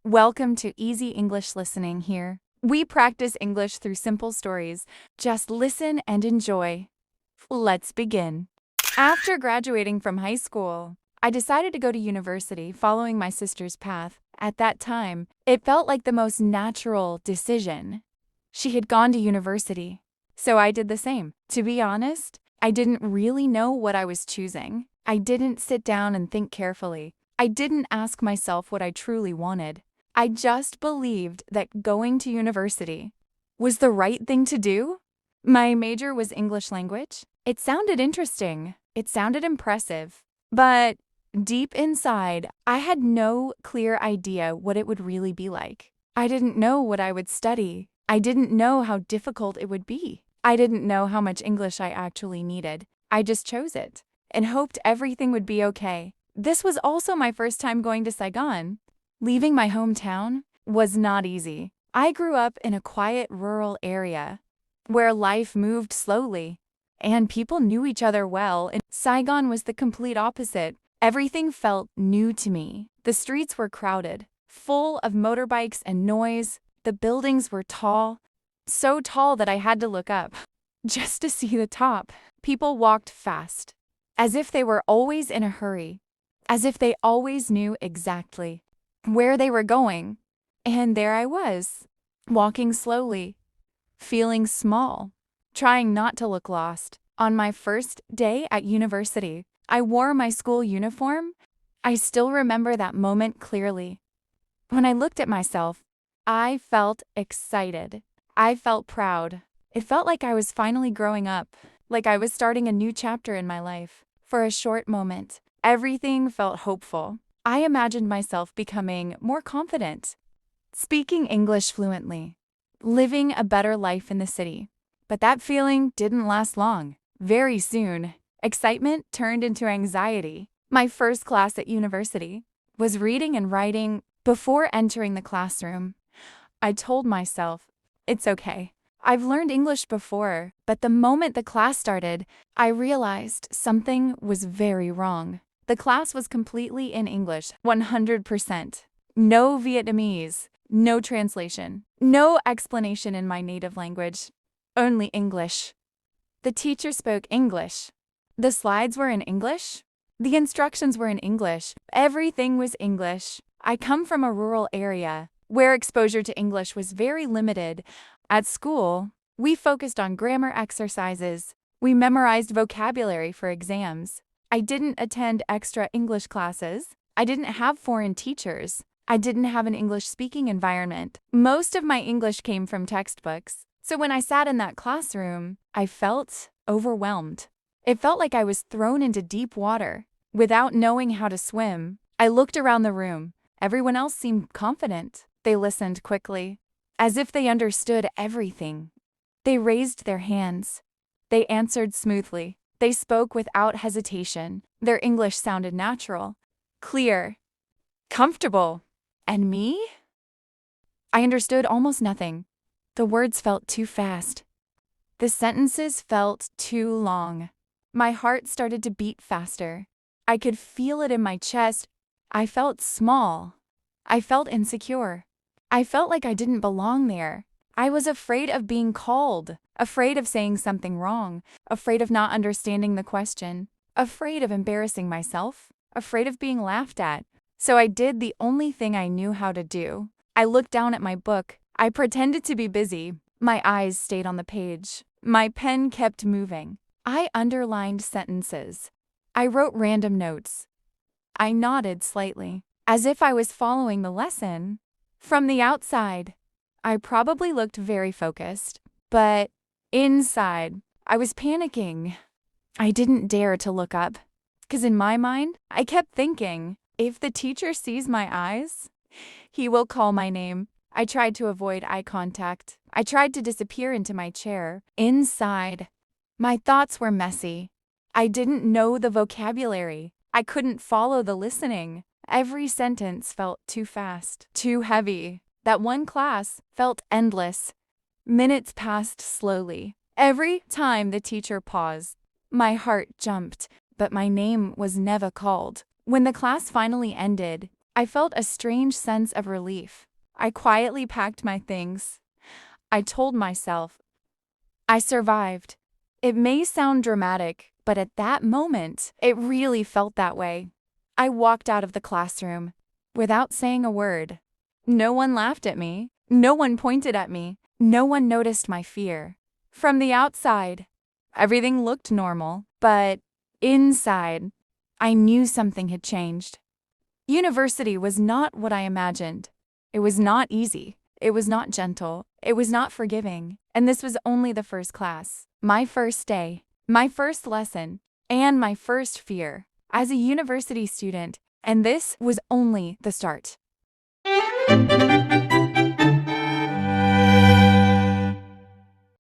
Welcome to Easy English Listening here. We practice English through simple stories. Just listen and enjoy. Let's begin. After graduating from high school, I decided to go to university following my sister's path. At that time, it felt like the most natural decision. She had gone to university, so I did the same. To be honest, I didn't really know what I was choosing. I didn't sit down and think carefully. I didn't ask myself what I truly wanted. I just believed that going to university was the right thing to do. My major was English language. It sounded interesting. It sounded impressive. But deep inside, I had no clear idea what it would really be like. I didn't know what I would study. I didn't know how difficult it would be. I didn't know how much English I actually needed. I just chose it and hoped everything would be okay. This was also my first time going to Saigon. Leaving my hometown was not easy. I grew up in a quiet rural area where life moved slowly and people knew each other well, and Saigon was the complete opposite. Everything felt new to me. The streets were crowded, full of motorbikes and noise. The buildings were tall, so tall that I had to look up just to see the top. People walked fast, as if they were always in a hurry, as if they always knew exactly where they were going. And there I was, walking slowly, feeling small, trying not to look lost. On my first day at university, I wore my school uniform. I still remember that moment clearly. When I looked at myself, I felt excited. I felt proud. It felt like I was finally growing up, like I was starting a new chapter in my life. For a short moment, everything felt hopeful. I imagined myself becoming more confident, speaking English fluently, living a better life in the city. But that feeling didn't last long. Very soon, excitement turned into anxiety. My first class at university was reading and writing. Before entering the classroom, I told myself, it's okay. I've learned English before, but the moment the class started, I realized something was very wrong. The class was completely in English, 100%. No Vietnamese, no translation, no explanation in my native language, only English. The teacher spoke English. The slides were in English. The instructions were in English. Everything was English. I come from a rural area where exposure to English was very limited. At school, we focused on grammar exercises. We memorized vocabulary for exams. I didn't attend extra English classes. I didn't have foreign teachers. I didn't have an English-speaking environment. Most of my English came from textbooks. So when I sat in that classroom, I felt overwhelmed. It felt like I was thrown into deep water. Without knowing how to swim, I looked around the room. Everyone else seemed confident. They listened quickly, as if they understood everything. They raised their hands. They answered smoothly. They spoke without hesitation. Their English sounded natural, clear, comfortable. And me? I understood almost nothing. The words felt too fast. The sentences felt too long. My heart started to beat faster. I could feel it in my chest. I felt small. I felt insecure. I felt like I didn't belong there. I was afraid of being called, afraid of saying something wrong, afraid of not understanding the question, afraid of embarrassing myself, afraid of being laughed at. So I did the only thing I knew how to do. I looked down at my book. I pretended to be busy. My eyes stayed on the page. My pen kept moving. I underlined sentences. I wrote random notes. I nodded slightly, as if I was following the lesson. From the outside, I probably looked very focused, but inside, I was panicking. I didn't dare to look up, because in my mind, I kept thinking, if the teacher sees my eyes, he will call my name. I tried to avoid eye contact. I tried to disappear into my chair. Inside, my thoughts were messy. I didn't know the vocabulary. I couldn't follow the listening. Every sentence felt too fast, too heavy. That one class felt endless. Minutes passed slowly. Every time the teacher paused, my heart jumped, but my name was never called. When the class finally ended, I felt a strange sense of relief. I quietly packed my things. I told myself, I survived. It may sound dramatic, but at that moment, it really felt that way. I walked out of the classroom without saying a word. No one laughed at me. No one pointed at me. No one noticed my fear. From the outside, everything looked normal, but inside, I knew something had changed. University was not what I imagined. It was not easy. It was not gentle. It was not forgiving. And this was only the first class. My first day, my first lesson, and my first fear as a university student. And this was only the start.